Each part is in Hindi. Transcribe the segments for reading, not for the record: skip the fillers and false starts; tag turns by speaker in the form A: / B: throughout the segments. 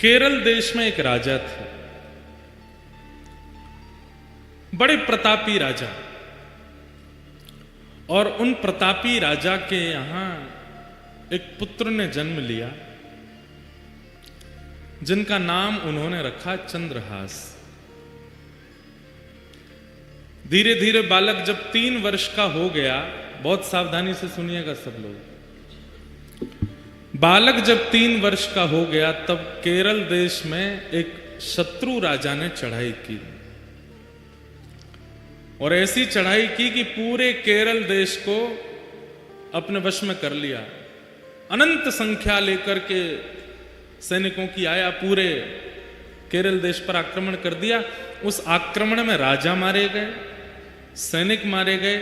A: केरल देश में एक राजा थे, बड़े प्रतापी राजा। और उन प्रतापी राजा के यहां एक पुत्र ने जन्म लिया जिनका नाम उन्होंने रखा चंद्रहास। धीरे धीरे बालक जब 3 वर्ष का हो गया, बहुत सावधानी से सुनिएगा सब लोग, बालक जब 3 वर्ष का हो गया तब केरल देश में एक शत्रु राजा ने चढ़ाई की और ऐसी चढ़ाई की कि पूरे केरल देश को अपने वश में कर लिया। अनंत संख्या लेकर के सैनिकों की आया, पूरे केरल देश पर आक्रमण कर दिया। उस आक्रमण में राजा मारे गए, सैनिक मारे गए।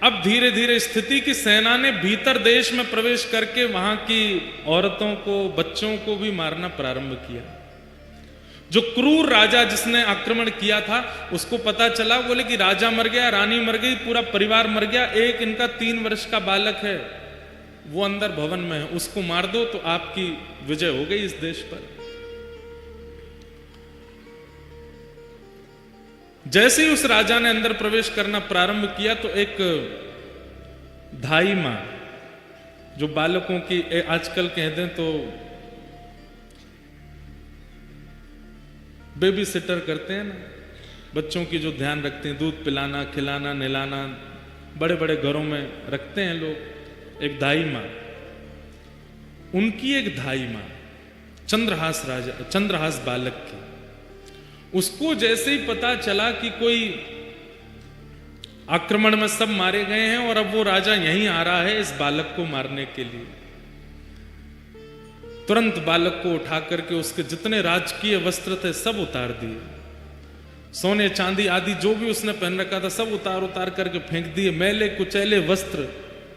A: अब धीरे धीरे स्थिति की सेना ने भीतर देश में प्रवेश करके वहां की औरतों को, बच्चों को भी मारना प्रारंभ किया। जो क्रूर राजा जिसने आक्रमण किया था उसको पता चला, बोले कि राजा मर गया, रानी मर गई, पूरा परिवार मर गया, एक इनका 3 वर्ष का बालक है वो अंदर भवन में है, उसको मार दो तो आपकी विजय हो गई इस देश पर। जैसे ही उस राजा ने अंदर प्रवेश करना प्रारंभ किया तो एक धाई मां, जो बालकों की आजकल कह दें तो बेबी सिटर करते हैं ना, बच्चों की जो ध्यान रखते हैं, दूध पिलाना, खिलाना, नहलाना, बड़े बड़े घरों में रखते हैं लोग, एक धाई मां, उनकी एक धाई मां चंद्रहास बालक की, उसको जैसे ही पता चला कि कोई आक्रमण में सब मारे गए हैं और अब वो राजा यहीं आ रहा है इस बालक को मारने के लिए, तुरंत बालक को उठा करके उसके जितने राजकीय वस्त्र थे सब उतार दिए, सोने चांदी आदि जो भी उसने पहन रखा था सब उतार करके फेंक दिए। मैले कुचैले वस्त्र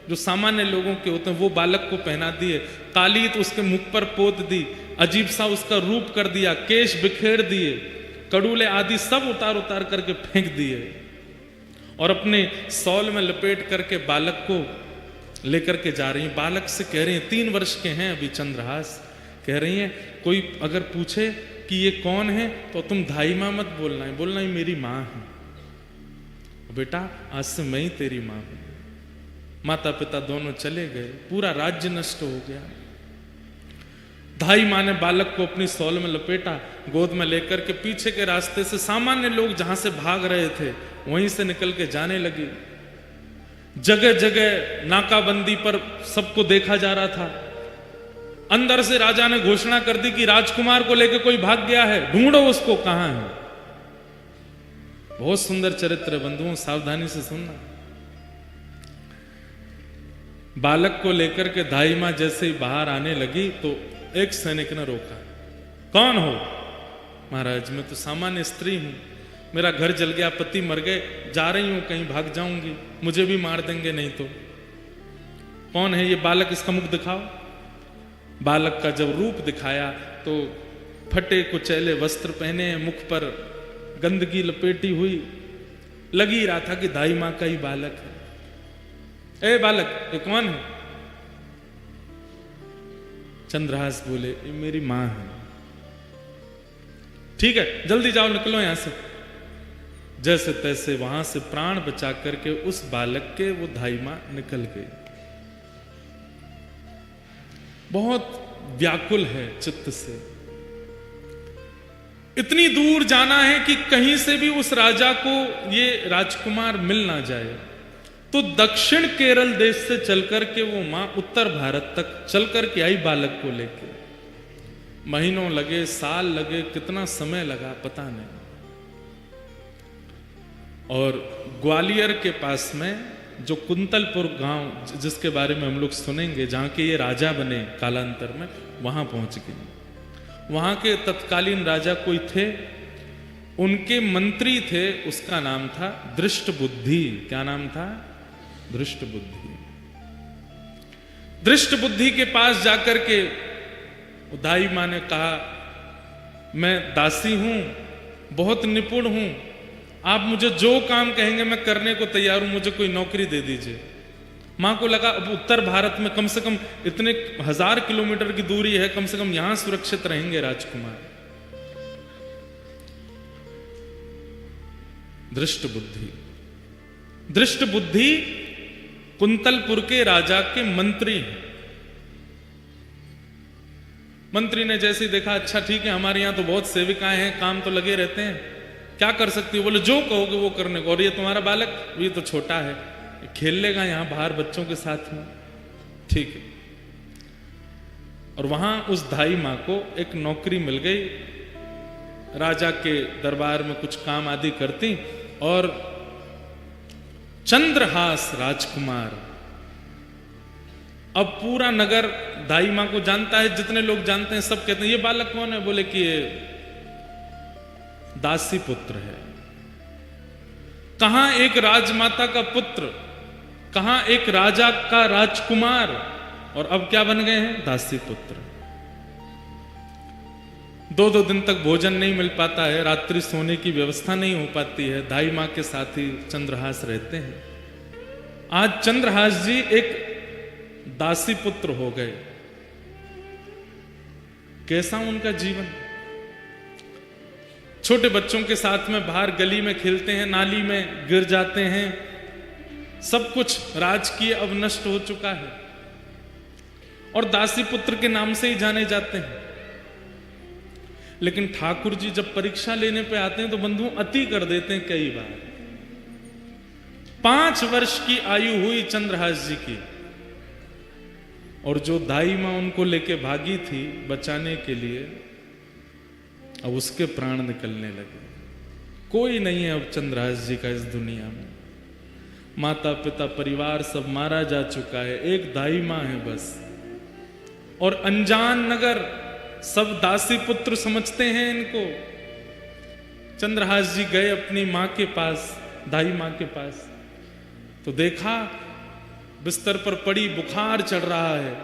A: जो सामान्य लोगों के होते हैं वो बालक को पहना दिए, कालीत उसके मुख पर पोत दी, अजीब सा उसका रूप कर दिया, केश बिखेर दिए, कड़ूले आदि सब उतार करके फेंक दिए और अपने सौल में लपेट करके बालक को लेकर के जा रही हैं। बालक से कह रही हैं, 3 वर्ष के हैं अभी चंद्रहास, कह रही हैं कोई अगर पूछे कि ये कौन है तो तुम धाई मां मत बोलना है, बोलना ही मेरी मां है, बेटा आज से मैं ही तेरी मां हूं। माता पिता दोनों चले गए, पूरा राज्य नष्ट हो गया। धाई मां ने बालक को अपनी सौल में लपेटा, गोद में लेकर के पीछे के रास्ते से सामान्य लोग जहां से भाग रहे थे वहीं से निकल के जाने लगी। जगह जगह नाकाबंदी पर सबको देखा जा रहा था। अंदर से राजा ने घोषणा कर दी कि राजकुमार को लेकर कोई भाग गया है, ढूंढो उसको, कहां है। बहुत सुंदर चरित्र है बंधुओं, सावधानी से सुनना। बालक को लेकर के धाई मां जैसे ही बाहर आने लगी तो एक सैनिक ने रोका, कौन हो? महाराज मैं तो सामान्य स्त्री हूं, मेरा घर जल गया, पति मर गए, जा रही हूं कहीं, भाग जाऊंगी, मुझे भी मार देंगे नहीं तो। कौन है ये बालक, इसका मुख दिखाओ। बालक का जब रूप दिखाया तो फटे कुचैले वस्त्र पहने, मुख पर गंदगी लपेटी हुई, लगी रहा था कि दाई मां का ही बालक है। ए बालक ये कौन है? चंद्रहास बोले ये मेरी मां है। ठीक है जल्दी जाओ, निकलो यहां से। जैसे तैसे वहां से प्राण बचा करके उस बालक के वो धाई मां निकल गई। बहुत व्याकुल है चित्त से, इतनी दूर जाना है कि कहीं से भी उस राजा को ये राजकुमार मिल ना जाए। तो दक्षिण केरल देश से चलकर के वो मां उत्तर भारत तक चल करके आई बालक को लेके। महीनों लगे, साल लगे, कितना समय लगा पता नहीं। और ग्वालियर के पास में जो कुंतलपुर गांव जिसके बारे में हम लोग सुनेंगे, जहां के ये राजा बने कालांतर में, वहां पहुंच गए। वहां के तत्कालीन राजा कोई थे, उनके मंत्री थे, उसका नाम था दृष्टबुद्धि। क्या नाम था? दृष्टबुद्धि। दृष्टबुद्धि के पास जाकर के दाई मां ने कहा, मैं दासी हूं, बहुत निपुण हूं, आप मुझे जो काम कहेंगे मैं करने को तैयार हूं, मुझे कोई नौकरी दे दीजिए। मां को लगा अब उत्तर भारत में कम से कम इतने 1000 किलोमीटर की दूरी है, कम से कम यहां सुरक्षित रहेंगे राजकुमार। दृष्ट बुद्धि, दृष्ट बुद्धि कुंतलपुर के राजा के मंत्री हैं। मंत्री ने जैसे ही देखा, अच्छा ठीक है, हमारे यहां तो बहुत सेविकाएं हैं, काम तो लगे रहते हैं, क्या कर सकती हो? बोले जो कहोगे वो करने को। और ये तुम्हारा बालक, ये तो छोटा है, खेल लेगा यहां बाहर बच्चों के साथ में, ठीक है। और वहां उस धाई मां को एक नौकरी मिल गई, राजा के दरबार में कुछ काम आदि करती। और चंद्रहास राजकुमार, अब पूरा नगर दाई मां को जानता है, जितने लोग जानते हैं सब कहते हैं ये बालक कौन है? बोले कि ये दासी पुत्र है। कहां एक राजमाता का पुत्र, कहां एक राजा का राजकुमार, और अब क्या बन गए हैं? दासी पुत्र। 2-2 दिन तक भोजन नहीं मिल पाता है, रात्रि सोने की व्यवस्था नहीं हो पाती है, दाई मां के साथ ही चंद्रहास रहते हैं। आज चंद्रहास जी एक दासी पुत्र हो गए। कैसा उनका जीवन? छोटे बच्चों के साथ में बाहर गली में खेलते हैं, नाली में गिर जाते हैं, सब कुछ राजकीय अब नष्ट हो चुका है और दासी पुत्र के नाम से ही जाने जाते हैं। लेकिन ठाकुर जी जब परीक्षा लेने पे आते हैं तो बंधु अति कर देते हैं कई बार। 5 वर्ष की आयु हुई चंद्रहास जी की, और जो दाई मां उनको लेके भागी थी बचाने के लिए, अब उसके प्राण निकलने लगे। कोई नहीं है अब चंद्रहास जी का इस दुनिया में, माता पिता परिवार सब मारा जा चुका है, एक दाई मां है बस। और अनजान नगर सब दासी पुत्र समझते हैं इनको। चंद्रहास जी गए अपनी मां के पास, दाई मां के पास, तो देखा बिस्तर पर पड़ी, बुखार चढ़ रहा है।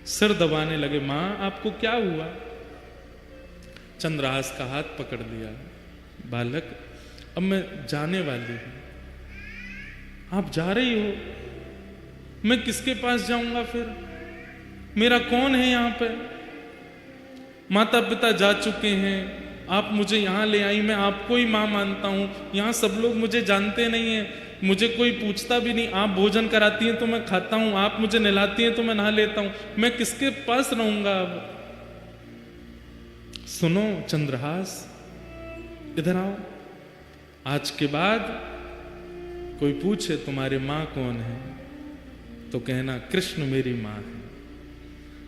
A: सिर दबाने लगे, मां आपको क्या हुआ? चंद्रहास का हाथ पकड़ लिया, बालक अब मैं जाने वाली हूं, आप जा रही हो, मैं किसके पास जाऊंगा फिर? मेरा कौन है यहां पे? माता पिता जा चुके हैं, आप मुझे यहां ले आई, मैं आपको ही मां मानता हूं, यहां सब लोग मुझे जानते नहीं है, मुझे कोई पूछता भी नहीं, आप भोजन कराती हैं तो मैं खाता हूं, आप मुझे नहलाती हैं तो मैं नहा लेता हूं, मैं किसके पास रहूंगा अब? सुनो चंद्रहास, इधर आओ, आज के बाद कोई पूछे तुम्हारी मां कौन है तो कहना कृष्ण मेरी मां है।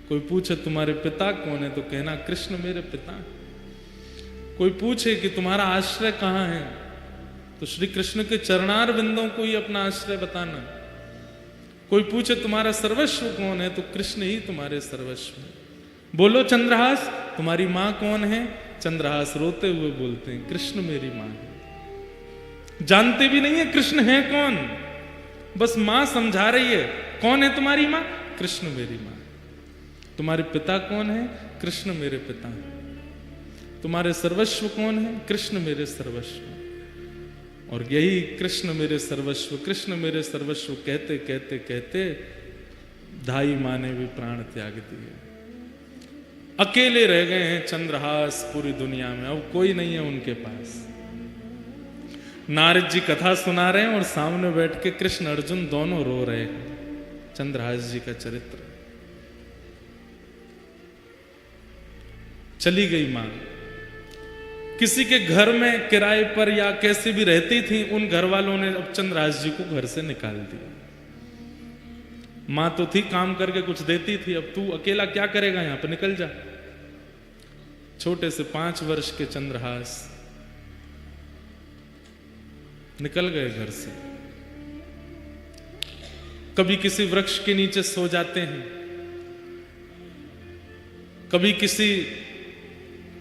A: कोई पूछे तुम्हारे पिता कौन है तो कहना कृष्ण मेरे पिता। कोई पूछे कि तुम्हारा आश्रय कहां है तो श्री कृष्ण के चरणार बिंदों को ही अपना आश्रय बताना। कोई पूछे तुम्हारा सर्वस्व कौन है तो कृष्ण ही तुम्हारे सर्वस्व है। बोलो चंद्रहास तुम्हारी मां कौन है? चंद्रहास रोते हुए बोलते हैं कृष्ण मेरी मां है। जानते भी नहीं है कृष्ण है कौन, बस मां समझा रही है। कौन है तुम्हारी मां? कृष्ण मेरी मां। तुम्हारे पिता कौन है? कृष्ण मेरे पिता है। तुम्हारे सर्वस्व कौन है? कृष्ण मेरे सर्वस्व। और यही कृष्ण मेरे सर्वस्व, कृष्ण मेरे सर्वस्व कहते कहते कहते दाई मां ने भी प्राण त्याग दिए। अकेले रह गए हैं चंद्रहास पूरी दुनिया में, अब कोई नहीं है उनके पास। नारद जी कथा सुना रहे हैं और सामने बैठ के कृष्ण अर्जुन दोनों रो रहे हैं। चंद्रहास जी का चरित्र। चली गई मां, किसी के घर में किराए पर या कैसे भी रहती थी, उन घर वालों ने अब चंद्रहास जी को घर से निकाल दिया। मां तो थी, काम करके कुछ देती थी, अब तू अकेला क्या करेगा यहां पर, निकल जा। छोटे से 5 वर्ष के चंद्रहास निकल गए घर से। कभी किसी वृक्ष के नीचे सो जाते हैं, कभी किसी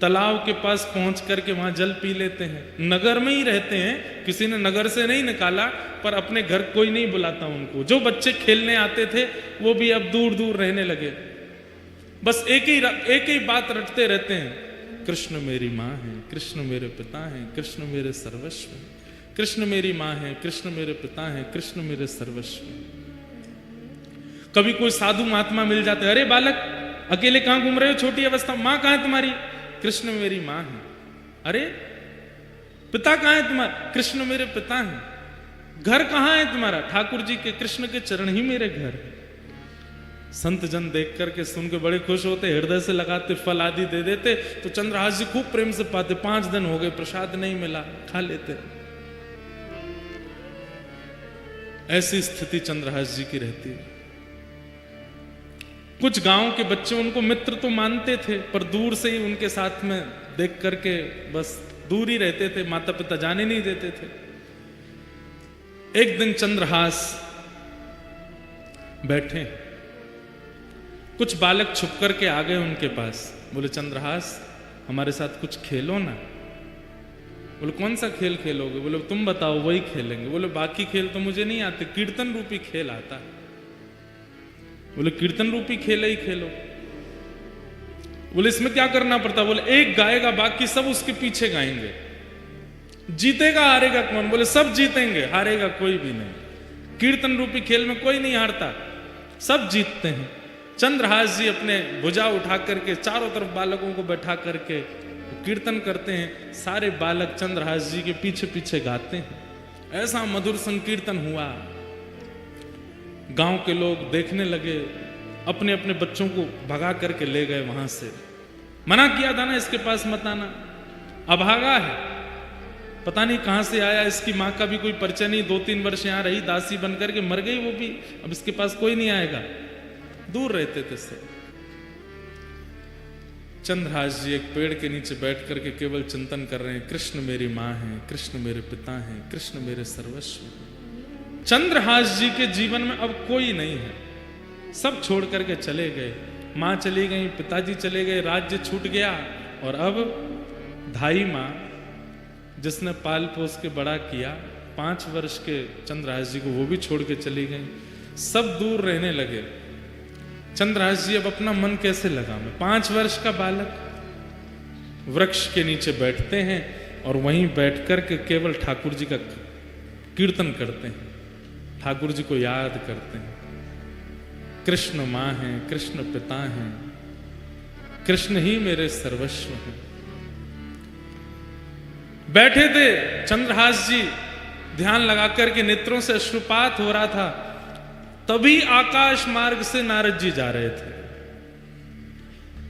A: तालाब के पास पहुंच करके वहां जल पी लेते हैं। नगर में ही रहते हैं, किसी ने नगर से नहीं निकाला, पर अपने घर कोई नहीं बुलाता उनको। जो बच्चे खेलने आते थे वो भी अब दूर दूर रहने लगे, बस एक ही बात रटते रहते हैं, कृष्ण मेरी मां है, कृष्ण मेरे पिता हैं, कृष्ण मेरे सर्वस्व हैं, कृष्ण मेरी माँ है, कृष्ण मेरे पिता हैं, कृष्ण मेरे सर्वस्व हैं। कभी कोई साधु महात्मा मिल जाते, अरे बालक अकेले कहां घूम रहे हो, छोटी अवस्था, माँ कहां है तुम्हारी? कृष्ण मेरी माँ है। अरे पिता कहां है तुम्हारा? कृष्ण मेरे पिता हैं। घर कहां है तुम्हारा? ठाकुर जी के, कृष्ण के चरण ही मेरे घर है। संत जन देख करके सुन के बड़े खुश होते, हृदय से लगाते, फल आदि दे देते। तो चंद्रहास जी खूब प्रेम से पाते। 5 दिन हो गए, प्रसाद नहीं मिला, खा लेते। ऐसी स्थिति चंद्रहास जी की रहती है। कुछ गांव के बच्चे उनको मित्र तो मानते थे, पर दूर से ही उनके साथ में देख करके बस दूर ही रहते थे, माता पिता जाने नहीं देते थे। एक दिन चंद्रहास बैठे, कुछ बालक छुप करके आ गए उनके पास। बोले चंद्रहास हमारे साथ कुछ खेलो ना। बोले कौन सा खेल खेलोगे? बोले तुम बताओ, वही खेलेंगे। बोले बाकी खेल तो मुझे नहीं आते, कीर्तन रूपी खेल आता है। बोले कीर्तन रूपी खेल ही खेलो। बोले इसमें क्या करना पड़ता? बोले एक गाएगा, बाकी सब उसके पीछे गाएंगे। जीतेगा हारेगा कौन? बोले सब जीतेंगे, हारेगा कोई भी नहीं। कीर्तन रूपी खेल में कोई नहीं हारता, सब जीतते हैं। चंद्रहास जी अपने भुजा उठा करके चारों तरफ बालकों को बैठा करके कीर्तन करते हैं। सारे बालक चंद्रहास जी के पीछे पीछे गाते हैं। ऐसा मधुर संकीर्तन हुआ। गांव के लोग देखने लगे, अपने अपने बच्चों को भगा करके ले गए वहां से। मना किया था ना इसके पास मत आना, अभागा है, पता नहीं कहां से आया। इसकी मां का भी कोई परिचय नहीं, 2-3 वर्ष यहां रही, दासी बन करके मर गई वो भी। अब इसके पास कोई नहीं आएगा। दूर रहते थे सब। चंद्रहास जी एक पेड़ के नीचे बैठ करके केवल चिंतन कर रहे हैं, कृष्ण मेरी माँ है, कृष्ण मेरे पिता हैं, कृष्ण मेरे सर्वस्व हैं। चंद्रहास जी के जीवन में अब कोई नहीं है, सब छोड़ करके चले गए। माँ चली गई, पिताजी चले गए, राज्य छूट गया। और अब धाई माँ जिसने पाल पोस के बड़ा किया, 5 वर्ष के चंद्रहास जी को, वो भी छोड़ के चली गई। सब दूर रहने लगे। चंद्रहास जी अब अपना मन कैसे लगावे? 5 वर्ष का बालक वृक्ष के नीचे बैठते हैं और वहीं बैठ कर के केवल ठाकुर जी का कीर्तन करते हैं, ठाकुर जी को याद करते हैं। कृष्ण माँ हैं, कृष्ण पिता हैं, कृष्ण ही मेरे सर्वस्व हैं। बैठे थे चंद्रहास जी, ध्यान लगा करके नेत्रों से अश्रुपात हो रहा था। तभी आकाश मार्ग से नारद जी जा रहे थे।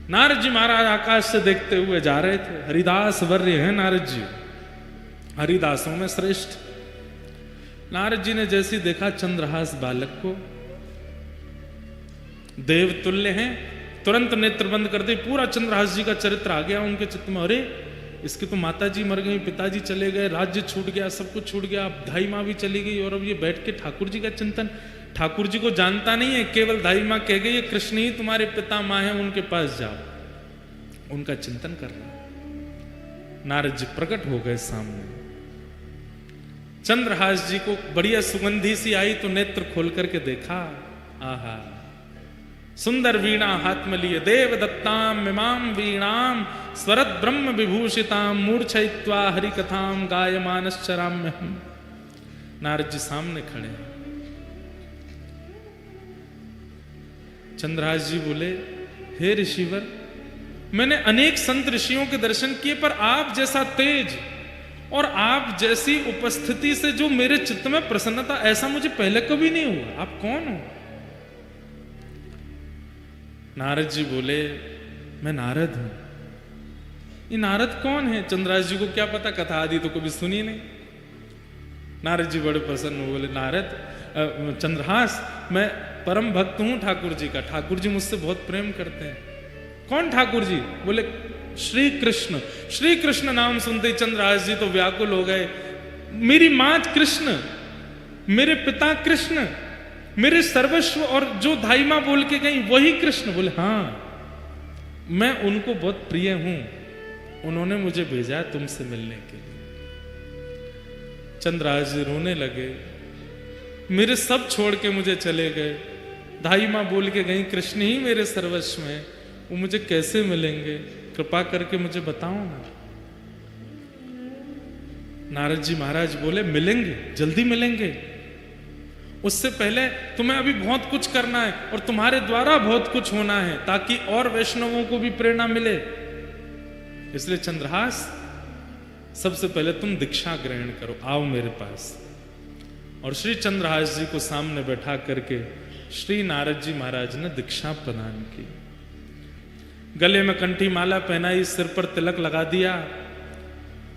A: नारद जी महाराज आकाश से देखते हुए जा रहे थे। हरिदास वर्य हैं नारद जी, हरिदासों में श्रेष्ठ। नारद जी ने जैसे देखा चंद्रहास बालक को, देव तुल्य हैं, तुरंत नेत्र बंद कर दे। पूरा चंद्रहास जी का चरित्र आ गया उनके चित्त में। अरे इसके तो माता जी मर गई, पिताजी चले गए, राज्य छूट गया, सब कुछ छूट गया, अब धाई माँ भी चली गई, और अब ये बैठ के ठाकुर जी का चिंतन। ठाकुर जी को जानता नहीं है, केवल धाई माँ कह गई कृष्ण ही तुम्हारे पिता माँ है, उनके पास जाओ, उनका चिंतन करना। नारद जी प्रकट हो गए सामने। चंद्रहास जी को बढ़िया सुगंधी सी आई तो नेत्र खोल करके देखा, आहा सुंदर वीणा हाथ में लिए, देव दत्ताम मिमाम वीणाम स्वरत ब्रह्म विभूषिताम मूर्छयित्वा हरि कथाम गायमानश्चराम्य हम। नारद जी सामने खड़े हैं। चंद्रहास जी बोले, हे ऋषिवर, मैंने अनेक संत ऋषियों के दर्शन किए, पर आप जैसा तेज और आप जैसी उपस्थिति से जो मेरे चित्त में प्रसन्नता, ऐसा मुझे पहले कभी नहीं हुआ। आप कौन हो? नारद जी बोले, मैं नारद हूं। ये नारद कौन है? चंद्रहास जी को क्या पता, कथा आदि तो कभी सुनी नहीं। नारद जी बड़े प्रसन्न हो, बोले नारद चंद्रहास, मैं परम भक्त हूं ठाकुर जी का, ठाकुर जी मुझसे बहुत प्रेम करते हैं। कौन ठाकुर जी? बोले श्री कृष्ण। श्री कृष्ण नाम सुनते ही चंद्रहास जी तो व्याकुल हो गए। मेरी मां कृष्ण, मेरे पिता कृष्ण, मेरे सर्वस्व, और जो धाई मां बोल के गई वही कृष्ण। बोले हाँ, मैं उनको बहुत प्रिय हूं, उन्होंने मुझे भेजा तुमसे मिलने के लिए। चंद्रहास जी रोने लगे, मेरे सब छोड़ के मुझे चले गए, धाई मां बोल के गई कृष्ण ही मेरे सर्वस्व में, वो मुझे कैसे मिलेंगे? कृपा करके मुझे बताओ ना। नारद जी महाराज बोले मिलेंगे, जल्दी मिलेंगे, उससे पहले तुम्हें अभी बहुत कुछ करना है और तुम्हारे द्वारा बहुत कुछ होना है ताकि और वैष्णवों को भी प्रेरणा मिले। इसलिए चंद्रहास, सबसे पहले तुम दीक्षा ग्रहण करो, आओ मेरे पास। और श्री चंद्रहास जी को सामने बैठा करके श्री नारद जी महाराज ने दीक्षा प्रदान की। गले में कंठी माला पहनाई, सिर पर तिलक लगा दिया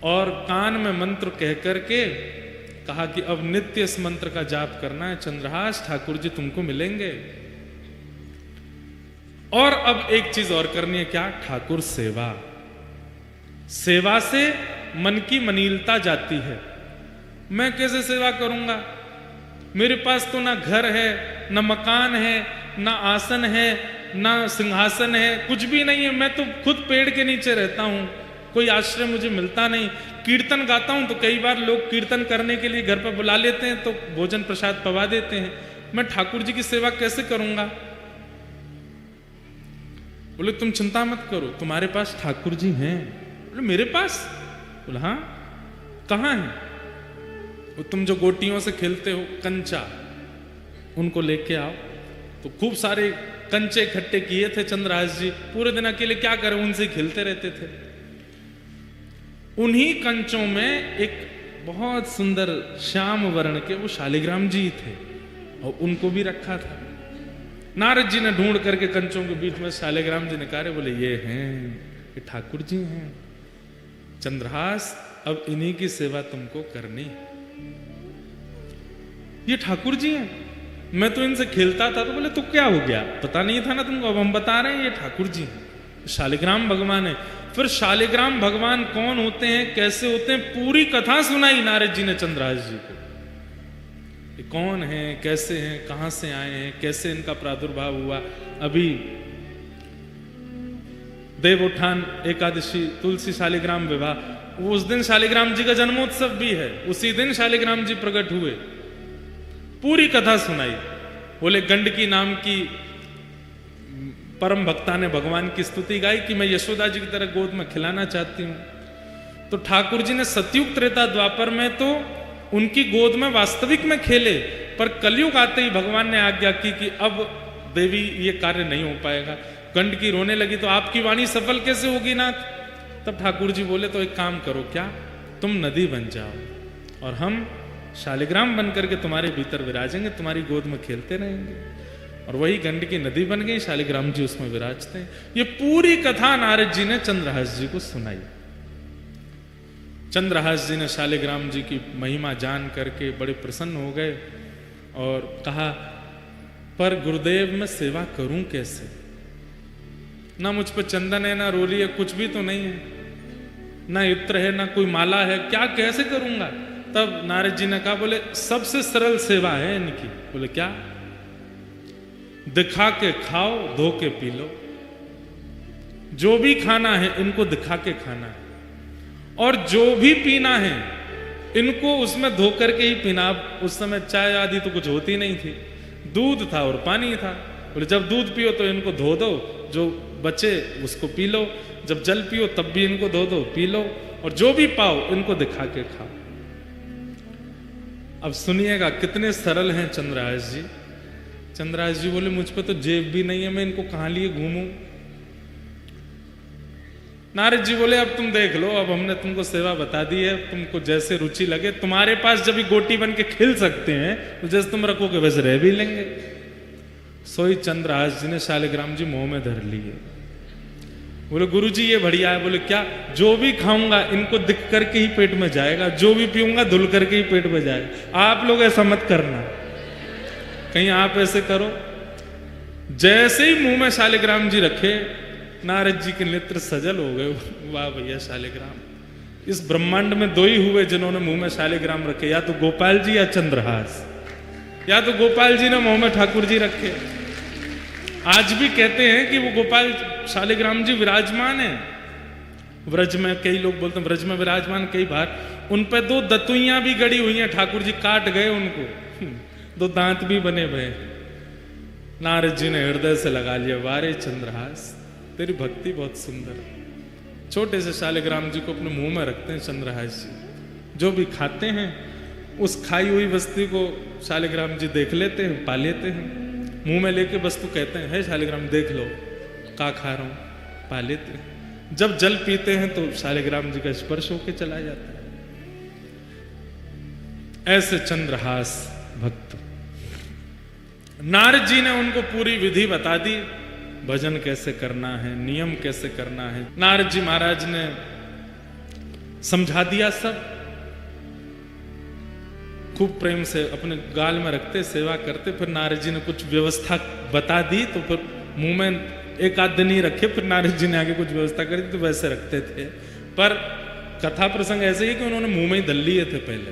A: और कान में मंत्र कह करके कहा कि अब नित्य इस मंत्र का जाप करना है। चंद्रहास, ठाकुर जी तुमको मिलेंगे। और अब एक चीज और करनी है, क्या? ठाकुर सेवा। सेवा से मन की मनीलता जाती है। मैं कैसे सेवा करूंगा? मेरे पास तो ना घर है, ना मकान है, ना आसन है, ना सिंहासन है, कुछ भी नहीं है। मैं तो खुद पेड़ के नीचे रहता हूं, कोई आश्रय मुझे मिलता नहीं। कीर्तन गाता हूं तो कई बार लोग कीर्तन करने के लिए घर पर बुला लेते हैं तो भोजन प्रसाद पवा देते हैं। मैं ठाकुर जी की सेवा कैसे करूंगा? बोले तुम चिंता मत करो, तुम्हारे पास ठाकुर जी हैं। बोले मेरे पास? बोले हाँ। कहाँ है? वो तुम जो गोटियों से खेलते हो कंचा, उनको लेके आओ। तो खूब सारे कंचे इकट्ठे किए थे चंद्रहास जी, पूरे दिन अकेले क्या करें, उनसे खेलते रहते थे। उन्हीं कंचों में एक बहुत सुंदर श्याम वर्ण के वो शालिग्राम जी थे और उनको भी रखा था। नारद जी ने ढूंढ करके कंचों के बीच में शालिग्राम जी निकाले, बोले ये हैं, ये ठाकुर जी हैं। चंद्रहास, अब इन्हीं की सेवा तुमको करनी है। ये ठाकुर जी हैं, मैं तो इनसे खेलता था। तो बोले तो क्या हो गया, पता नहीं था ना तुमको? अब हम बता रहे हैं, ये ठाकुर जी हैं, शालिग्राम भगवान है। फिर शालिग्राम भगवान कौन होते हैं, कैसे होते हैं, पूरी कथा सुनाई नारद जी ने चंद्रहास जी को। ये कौन है, कैसे हैं, कहां से आए हैं, कैसे इनका प्रादुर्भाव हुआ। अभी देवोत्थान एकादशी, तुलसी शालिग्राम विवाह, उस दिन शालिग्राम जी का जन्मोत्सव भी है, उसी दिन शालिग्राम जी प्रकट हुए। पूरी कथा सुनाई। बोले गंडकी नाम की परम भक्ता ने भगवान की स्तुति गाई कि मैं यशोदा जी की तरह गोद में खिलाना चाहती हूं। तो ठाकुर जी ने सतयुग त्रेता द्वापर में तो उनकी गोद में वास्तविक में खेले, पर कलयुग आते ही भगवान ने आज्ञा की कि अब देवी ये कार्य नहीं हो पाएगा। गंडकी रोने लगी तो आपकी वाणी सफल कैसे होगी नाथ? तब ठाकुर जी बोले तो एक काम करो, क्या? तुम नदी बन जाओ और हम शालिग्राम बन करके तुम्हारे भीतर विराजेंगे, तुम्हारी गोद में खेलते रहेंगे। और वही गंडकी नदी बन गई, शालिग्राम जी उसमें विराजते हैं। ये पूरी कथा नारद जी ने चंद्रहास जी को सुनाई। चंद्रहास जी ने शालिग्राम जी की महिमा जान करके बड़े प्रसन्न हो गए और कहा, पर गुरुदेव मैं सेवा करूं कैसे? ना मुझ पर चंदन है, ना रोली है, कुछ भी तो नहीं है, ना इत्र है, ना कोई माला है, क्या कैसे करूंगा? तब नारद जी ने कहा, बोले सबसे सरल सेवा है इनकी। बोले क्या? दिखा के खाओ, धो के पी लो। जो भी खाना है इनको दिखा के खाना है, और जो भी पीना है इनको उसमें धो करके ही पीना। अब उस समय चाय आदि तो कुछ होती नहीं थी, दूध था और पानी था। बोले जब दूध पियो तो इनको धो दो, जो बचे उसको पी लो, जब जल पियो तब भी इनको धो दो, पी लो, और जो भी पाओ इनको दिखा के खाओ। अब सुनिएगा कितने सरल हैं चंद्रहास जी। चंद्रहास जी बोले मुझ पे तो जेब भी नहीं है, मैं इनको कहां लिए घूमूं? नारद जी बोले अब तुम देख लो, अब हमने तुमको सेवा बता दी है, तुमको जैसे रुचि लगे। तुम्हारे पास जब गोटी बन के खिल सकते हैं तो जैसे तुम रखोगे वैसे रह भी लेंगे। सोई चंद्रहास जी ने शालिग्राम जी मुंह में धर लिए। बोले गुरु जी ये बढ़िया है। बोले क्या? जो भी खाऊंगा इनको दिख करके ही पेट में जाएगा, जो भी पीऊंगा धुल करके ही पेट में जाएगा। आप लोग ऐसा मत करना, कहीं आप ऐसे करो। जैसे ही मुंह में शालिग्राम जी रखे, नारद जी के नेत्र सजल हो गए। वाह भैया शालिग्राम, इस ब्रह्मांड में दो ही हुए जिन्होंने मुंह में शालिग्राम रखे, या तो गोपाल जी या चंद्रहास। या तो गोपाल जी ने मुंह में ठाकुर जी रखे। आज भी कहते हैं कि वो गोपाल शालिग्राम जी विराजमान है व्रज में। कई लोग बोलते हैं व्रज में विराजमान, कई बार उन पे दो दतुइयां भी गड़ी हुई हैं, ठाकुर जी काट गए उनको, दो दांत भी बने हुए। नारद जी ने हृदय से लगा लिया, वारे चंद्रहास तेरी भक्ति बहुत सुंदर है। छोटे से शालिग्राम जी को अपने मुंह में रखते हैं चंद्रहास जी जो भी खाते हैं उस खाई हुई वस्तु को शालिग्राम जी देख लेते हैं, पा लेते हैं, मुंह में लेके वस्तु कहते हैं, हे शालिग्राम देख लो का खा रहा हूं, पा लेते हैं। जब जल पीते हैं तो शालिग्राम जी का स्पर्श होके चला जाता है। ऐसे चंद्रहास भक्त, नारद जी ने उनको पूरी विधि बता दी, भजन कैसे करना है, नियम कैसे करना है। नारद जी महाराज ने समझा दिया सब, खूब प्रेम से अपने गाल में रखते, सेवा करते। फिर नारद जी ने कुछ व्यवस्था बता दी तो फिर मुंह में एक आध दिन ही रखे, फिर नारद जी ने आगे कुछ व्यवस्था करी तो वैसे रखते थे। पर कथा प्रसंग ऐसे ही कि उन्होंने मुंह में ही दल लिए थे पहले।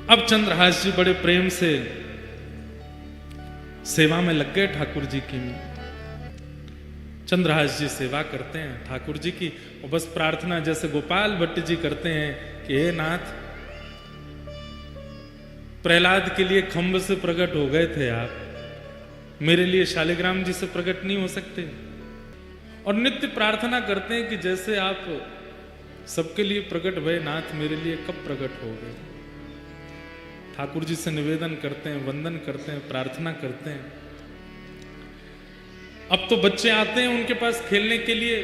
A: अब चंद्रहास जी बड़े प्रेम से सेवा में लग गए ठाकुर जी की। चंद्रहास जी सेवा करते हैं ठाकुर जी की, और बस प्रार्थना जैसे गोपाल भट्ट जी करते हैं कि हे नाथ, प्रहलाद के लिए खंभ से प्रकट हो गए थे आप, मेरे लिए शालिग्राम जी से प्रकट नहीं हो सकते। और नित्य प्रार्थना करते हैं कि जैसे आप सबके लिए प्रकट भय नाथ, मेरे लिए कब प्रकट हो गए। ठाकुर जी से निवेदन करते हैं, वंदन करते हैं, प्रार्थना करते हैं। अब तो बच्चे आते हैं उनके पास खेलने के लिए,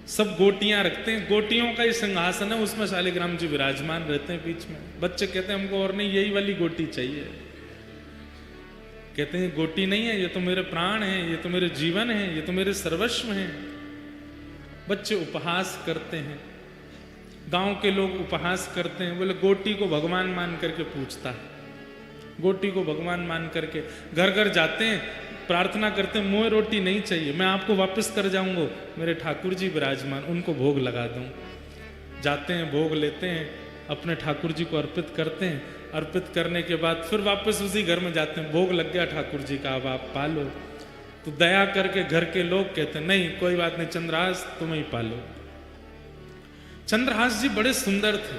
A: सब गोटियां रखते हैं, गोटियों का ही सिंहासन है, उसमें शालिग्राम जी विराजमान रहते हैं बीच में। बच्चे कहते हैं हमको और नहीं, यही वाली गोटी चाहिए। कहते हैं गोटी नहीं है, ये तो मेरे प्राण हैं, ये तो मेरे जीवन है, ये तो मेरे सर्वस्व हैं। बच्चे उपहास करते हैं, गांव के लोग उपहास करते हैं, बोले गोटी को भगवान मान करके पूछता है, गोटी को भगवान मान करके घर घर जाते हैं, प्रार्थना करते हैं, मुँह रोटी नहीं चाहिए, मैं आपको वापस कर जाऊंगा, मेरे ठाकुर जी विराजमान, उनको भोग लगा दूं। जाते हैं, भोग लेते हैं, अपने ठाकुर जी को अर्पित करते हैं, अर्पित करने के बाद फिर वापस उसी घर में जाते हैं, भोग लग गया ठाकुर जी का, अब आप पालो। तो दया करके घर के लोग कहते हैं नहीं कोई बात नहीं चंद्रहास, तुम ही पालो। चंद्रहास जी बड़े सुंदर थे,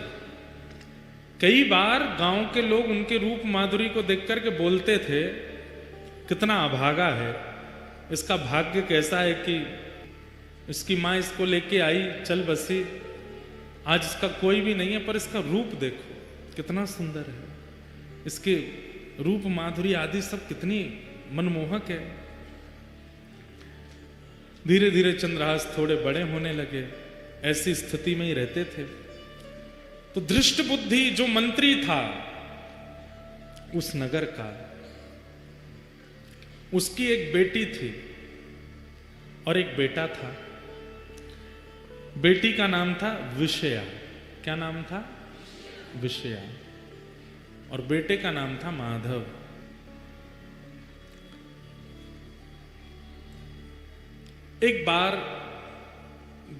A: कई बार गांव के लोग उनके रूप माधुरी को देख करके बोलते थे कितना अभागा है, इसका भाग्य कैसा है कि इसकी माँ इसको लेके आई, चल बसी, आज इसका कोई भी नहीं है, पर इसका रूप देखो कितना सुंदर है, इसके रूप माधुरी आदि सब कितनी मनमोहक है। धीरे धीरे चंद्रहास थोड़े बड़े होने लगे, ऐसी स्थिति में ही रहते थे। तो धृष्ट बुद्धि जो मंत्री था उस नगर का, उसकी एक बेटी थी और एक बेटा था। बेटी का नाम था विषया, क्या नाम था? विषया। और बेटे का नाम था माधव। एक बार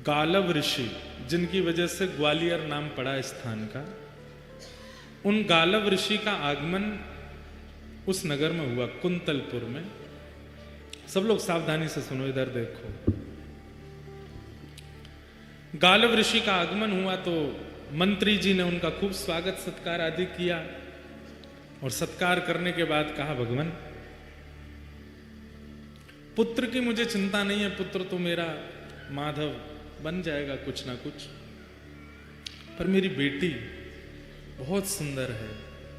A: गालव ऋषि, जिनकी वजह से ग्वालियर नाम पड़ा स्थान का, उन गालव ऋषि का आगमन उस नगर में हुआ, कुंतलपुर में। सब लोग सावधानी से सुनो, इधर देखो। गालव ऋषि का आगमन हुआ तो मंत्री जी ने उनका खूब स्वागत सत्कार आदि किया, और सत्कार करने के बाद कहा भगवान पुत्र की मुझे चिंता नहीं है, पुत्र तो मेरा माधव बन जाएगा कुछ ना कुछ, पर मेरी बेटी बहुत सुंदर है,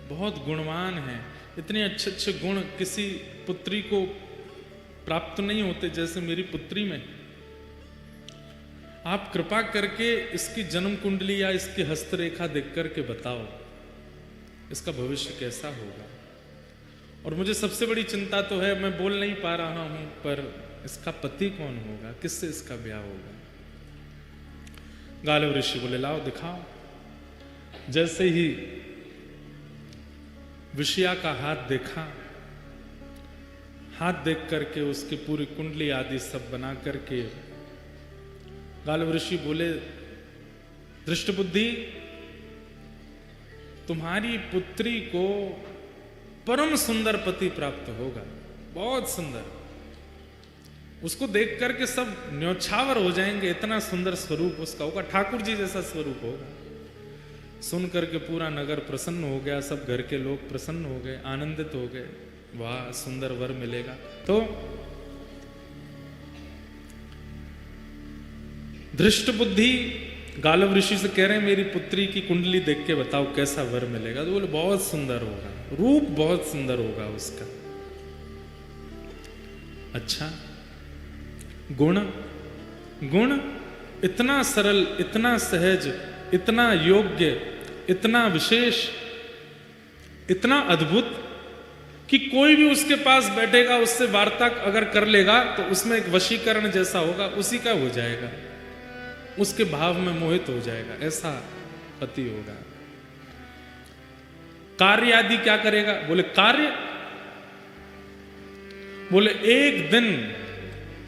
A: बहुत गुणवान है, इतने अच्छे अच्छे गुण किसी पुत्री को प्राप्त नहीं होते जैसे मेरी पुत्री में। आप कृपा करके इसकी जन्म कुंडली या इसकी हस्तरेखा देख करके बताओ इसका भविष्य कैसा होगा। और मुझे सबसे बड़ी चिंता तो है, मैं बोल नहीं पा रहा हूं, पर इसका पति कौन होगा, किससे इसका ब्याह होगा। गालव ऋषि बोले लाओ दिखाओ। जैसे ही विषया का हाथ देखा, हाथ देख करके उसकी पूरी कुंडली आदि सब बना करके गालव ऋषि बोले दृष्ट बुद्धि, तुम्हारी पुत्री को परम सुंदर पति प्राप्त होगा, बहुत सुंदर, उसको देख करके सब न्योछावर हो जाएंगे, इतना सुंदर स्वरूप उसका होगा, ठाकुर जी जैसा स्वरूप होगा। सुन करके पूरा नगर प्रसन्न हो गया, सब घर के लोग प्रसन्न हो गए, आनंदित हो गए, वाह सुंदर वर मिलेगा। तो धृष्ट बुद्धि गालव ऋषि से कह रहे हैं मेरी पुत्री की कुंडली देख के बताओ कैसा वर मिलेगा। तो बोले बहुत सुंदर होगा, रूप बहुत सुंदर होगा उसका। अच्छा, गुण? गुण इतना सरल, इतना सहज, इतना योग्य, इतना विशेष, इतना अद्भुत कि कोई भी उसके पास बैठेगा, उससे वार्ता अगर कर लेगा तो उसमें एक वशीकरण जैसा होगा, उसी का हो जाएगा, उसके भाव में मोहित हो जाएगा, ऐसा पति होगा। कार्य आदि क्या करेगा? बोले कार्य, बोले एक दिन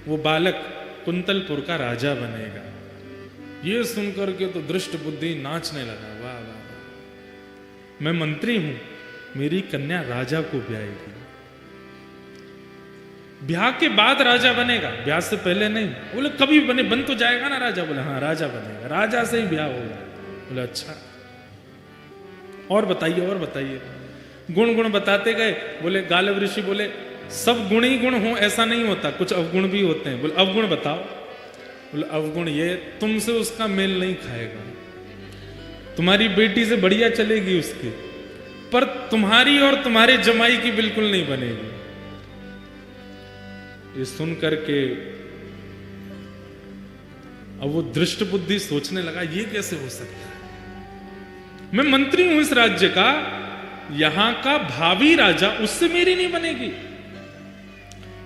A: वो बालक कुंतलपुर का राजा बनेगा। ये सुनकर के तो दृष्ट बुद्धि नाचने लगा, वाह वाह वाह, मैं मंत्री हूं, मेरी कन्या राजा को ब्याहेगी। ब्याह के बाद राजा बनेगा, ब्याह से पहले नहीं। बोले कभी बने, बन तो जाएगा ना राजा? बोले हाँ राजा बनेगा, राजा से ही ब्याह होगा। बोले अच्छा, और बताइए और बताइए। गुण गुण बताते गए। बोले गालव ऋषि बोले सब गुण ही गुण हो ऐसा नहीं होता, कुछ अवगुण भी होते हैं। बोले अवगुण बताओ। बोले अवगुण ये, तुमसे उसका मेल नहीं खाएगा, तुम्हारी बेटी से बढ़िया चलेगी उसकी, पर तुम्हारी और तुम्हारे जमाई की बिल्कुल नहीं बनेगी। ये सुन करके अब वो दृष्ट बुद्धि सोचने लगा ये कैसे हो सकता है, मैं मंत्री हूं इस राज्य का, यहां का भावी राजा, उससे मेरी नहीं बनेगी।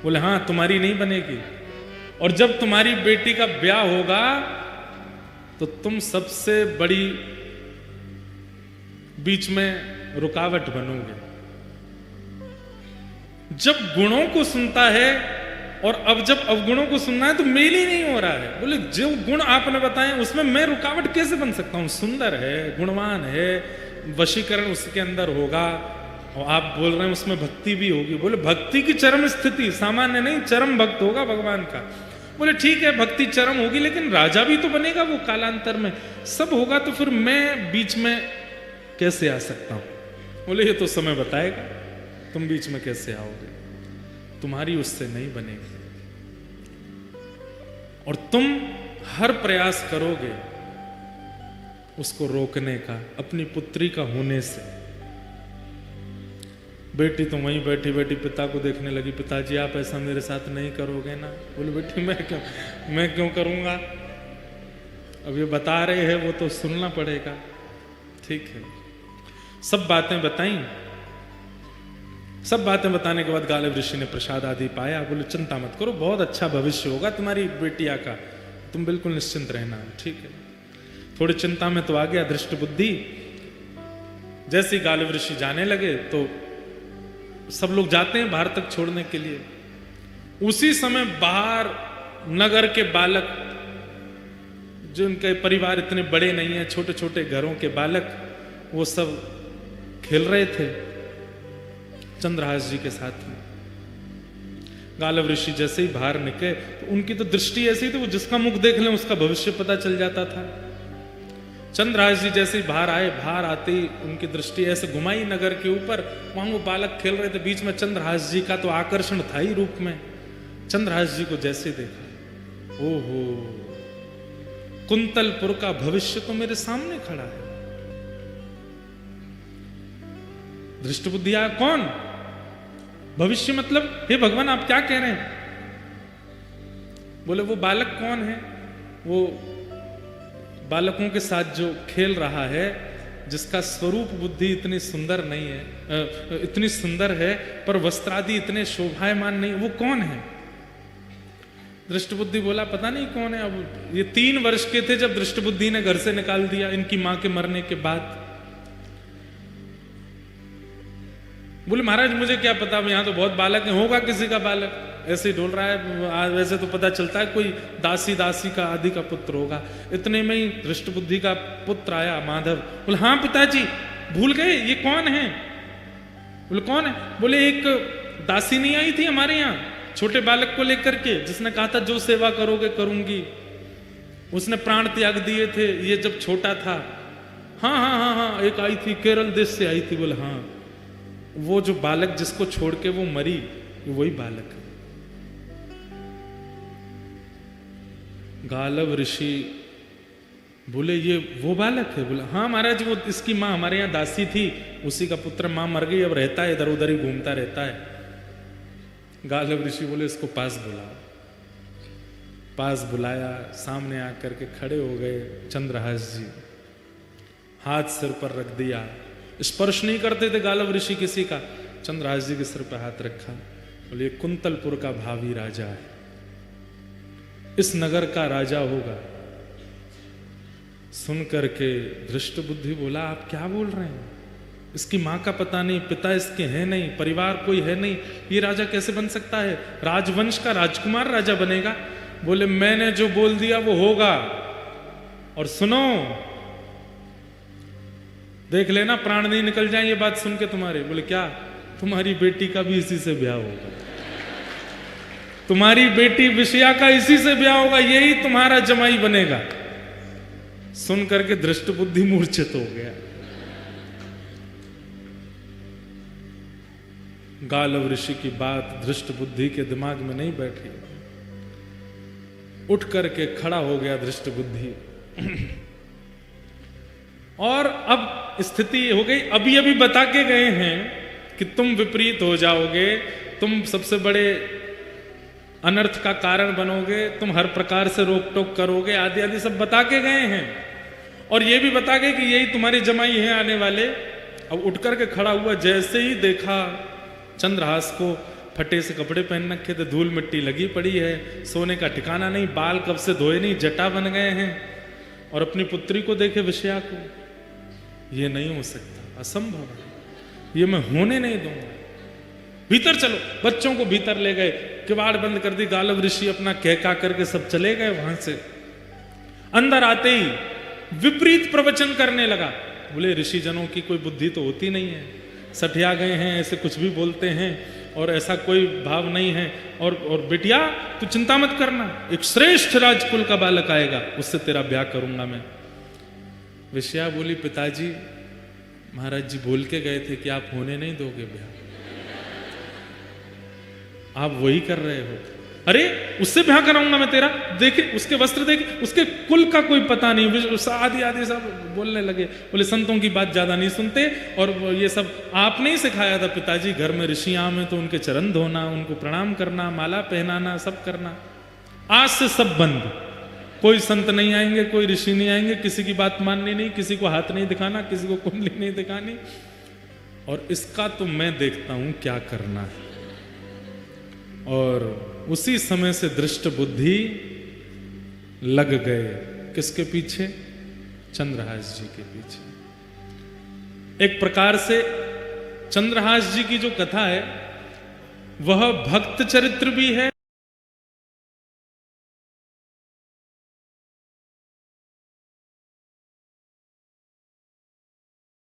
A: बोले हाँ तुम्हारी नहीं बनेगी, और जब तुम्हारी बेटी का ब्याह होगा तो तुम सबसे बड़ी बीच में रुकावट बनोगे। जब गुणों को सुनता है और अब जब अवगुणों को सुनना है तो मेल ही नहीं हो रहा है। बोले जो गुण आपने बताए उसमें मैं रुकावट कैसे बन सकता हूं? सुंदर है, गुणवान है, वशीकरण उसके अंदर होगा, और आप बोल रहे हैं उसमें भक्ति भी होगी। बोले भक्ति की चरम स्थिति, सामान्य नहीं, चरम भक्त होगा भगवान का। बोले ठीक है भक्ति चरम होगी, लेकिन राजा भी तो बनेगा वो कालांतर में, सब होगा, तो फिर मैं बीच में कैसे आ सकता हूं? बोले ये तो समय बताएगा, तुम बीच में कैसे आओगे, तुम्हारी उससे नहीं बनेगी, और तुम हर प्रयास करोगे उसको रोकने का, अपनी पुत्री का होने से। बेटी तो वहीं बैठी बैठी पिता को देखने लगी, पिताजी आप ऐसा मेरे साथ नहीं करोगे ना? बोले बेटी मैं क्यों करूंगा, अब ये बता रहे हैं वो तो सुनना पड़ेगा। ठीक है, सब बातें बताई। सब बातें बताने के बाद गालव ऋषि ने प्रसाद आदि पाया। बोले चिंता मत करो, बहुत अच्छा भविष्य होगा तुम्हारी बेटिया का, तुम बिल्कुल निश्चिंत रहना। ठीक है, थोड़ी चिंता में तो आ गया दृष्ट बुद्धि। जैसे ही गालव ऋषि जाने लगे तो सब लोग जाते हैं बाहर तक छोड़ने के लिए। उसी समय बाहर नगर के बालक, जिनके परिवार इतने बड़े नहीं है, छोटे छोटे घरों के बालक, वो सब खेल रहे थे चंद्रहास जी के साथ में। गालव ऋषि जैसे ही बाहर निकले तो उनकी तो दृष्टि ऐसी थी, वो जिसका मुख देख लें उसका भविष्य पता चल जाता था। चंद्रहास जी जैसे ही बाहर आए, बाहर आते ही उनकी दृष्टि ऐसे घुमाई नगर के ऊपर, वहां वो बालक खेल रहे थे, बीच में चंद्रहास जी का तो आकर्षण था ही रूप में। चंद्रहास जी को जैसे देखा, ओहो कुंतलपुर का भविष्य तो मेरे सामने खड़ा है। दृष्ट बुद्धि आया, कौन भविष्य मतलब? हे भगवान आप क्या कह रहे हैं? बोले वो बालक कौन है? वो बालकों के साथ जो खेल रहा है, जिसका स्वरूप बुद्धि इतनी सुंदर नहीं है, इतनी सुंदर है पर वस्त्रादि इतने शोभायमान नहीं, वो कौन है? दृष्ट बुद्धि बोला पता नहीं कौन है। अब ये 3 वर्ष के थे जब दृष्ट बुद्धि ने घर से निकाल दिया इनकी मां के मरने के बाद। बोले महाराज मुझे क्या पता, यहां तो बहुत बालक है, होगा किसी का बालक, ऐसे ही डोल रहा है, वैसे तो पता चलता है कोई दासी का आदि का पुत्र होगा। इतने में ही दृष्ट बुद्धि का पुत्र आया माधव। बोले हाँ पिताजी भूल गए, ये कौन है? बोले कौन है? बोले एक दासी नहीं आई थी हमारे यहाँ छोटे बालक को लेकर के, जिसने कहा था जो सेवा करोगे करूंगी, उसने प्राण त्याग दिए थे ये जब छोटा था। हाँ हाँ हाँ हाँ एक आई थी, केरल देश से आई थी। बोले हाँ, वो जो बालक जिसको छोड़ के वो मरी, वही बालक है। गालव ऋषि बोले ये वो बालक है? बोला हाँ महाराज, वो इसकी माँ हमारे यहाँ दासी थी, उसी का पुत्र, माँ मर गई, अब रहता है इधर उधर ही घूमता रहता है। गालव ऋषि बोले इसको पास बुलाओ। पास बुलाया, सामने आकर के खड़े हो गए चंद्रहास जी, हाथ सिर पर रख दिया। स्पर्श नहीं करते थे गालव ऋषि किसी का, चंद्रहास जी के सिर पर हाथ रखा। बोले कुंतलपुर का भावी राजा है, इस नगर का राजा होगा। सुन करके धृष्ट बुद्धि बोला आप क्या बोल रहे हैं? इसकी मां का पता नहीं, पिता इसके हैं नहीं, परिवार कोई है नहीं, ये राजा कैसे बन सकता है? राजवंश का राजकुमार राजा बनेगा? बोले मैंने जो बोल दिया वो होगा, और सुनो, देख लेना प्राण नहीं निकल जाए ये बात सुन के तुम्हारे। बोले क्या? तुम्हारी बेटी का भी इसी से ब्याह होगा, तुम्हारी बेटी विषया का इसी से ब्याह होगा, यही तुम्हारा जमाई बनेगा। सुन करके दृष्ट बुद्धि मूर्छित हो गया। गालव ऋषि की बात दृष्ट बुद्धि के दिमाग में नहीं बैठी, उठ करके खड़ा हो गया दृष्ट बुद्धि। और अब स्थिति हो गई, अभी अभी बता के गए हैं कि तुम विपरीत हो जाओगे, तुम सबसे बड़े अनर्थ का कारण बनोगे, तुम हर प्रकार से रोक टोक करोगे, आदि आदि सब बता के गए हैं। और ये भी बता गए कि यही तुम्हारे जमाई हैं आने वाले। अब उठ करके खड़ा हुआ, जैसे ही देखा चंद्रहास को, फटे से कपड़े पहन रखे थे, धूल मिट्टी लगी पड़ी है, सोने का ठिकाना नहीं, बाल कब से धोए नहीं, जटा बन गए हैं। और अपनी पुत्री को देखे विषया को, ये नहीं हो सकता, असंभव है, ये मैं होने नहीं दूंगा। भीतर चलो, बच्चों को भीतर ले गए, किवाड़ बंद कर दी। गालव ऋषि अपना कहका करके सब चले गए वहां से। अंदर आते ही विपरीत प्रवचन करने लगा। बोले ऋषि जनों की कोई बुद्धि तो होती नहीं है, सठिया गए हैं, ऐसे कुछ भी बोलते हैं, और ऐसा कोई भाव नहीं है। और बेटिया तू चिंता मत करना, एक श्रेष्ठ राजकुल का बालक आएगा, उससे तेरा ब्याह करूंगा मैं। विषया बोली पिताजी, महाराज जी बोल के गए थे कि आप होने नहीं दोगे ब्याह, आप वही कर रहे हो। अरे उससे ब्याह कराऊंगा मैं तेरा, देखे उसके वस्त्र देखे, उसके कुल का कोई पता नहीं, आदि आदि सब बोलने लगे। बोले संतों की बात ज्यादा नहीं सुनते, और ये सब आपने ही सिखाया था पिताजी, घर में ऋषियां में तो उनके चरण धोना, उनको प्रणाम करना, माला पहनाना, सब करना। आज से सब बंद, कोई संत नहीं आएंगे, कोई ऋषि नहीं आएंगे, किसी की बात माननी नहीं, किसी को हाथ नहीं दिखाना, किसी को कुंडली नहीं दिखानी, और इसका तो मैं देखता हूं क्या करना है। और उसी समय से दृष्ट बुद्धि लग गए किसके पीछे? चंद्रहास जी के पीछे। एक प्रकार से चंद्रहास जी की जो कथा है वह भक्त चरित्र भी है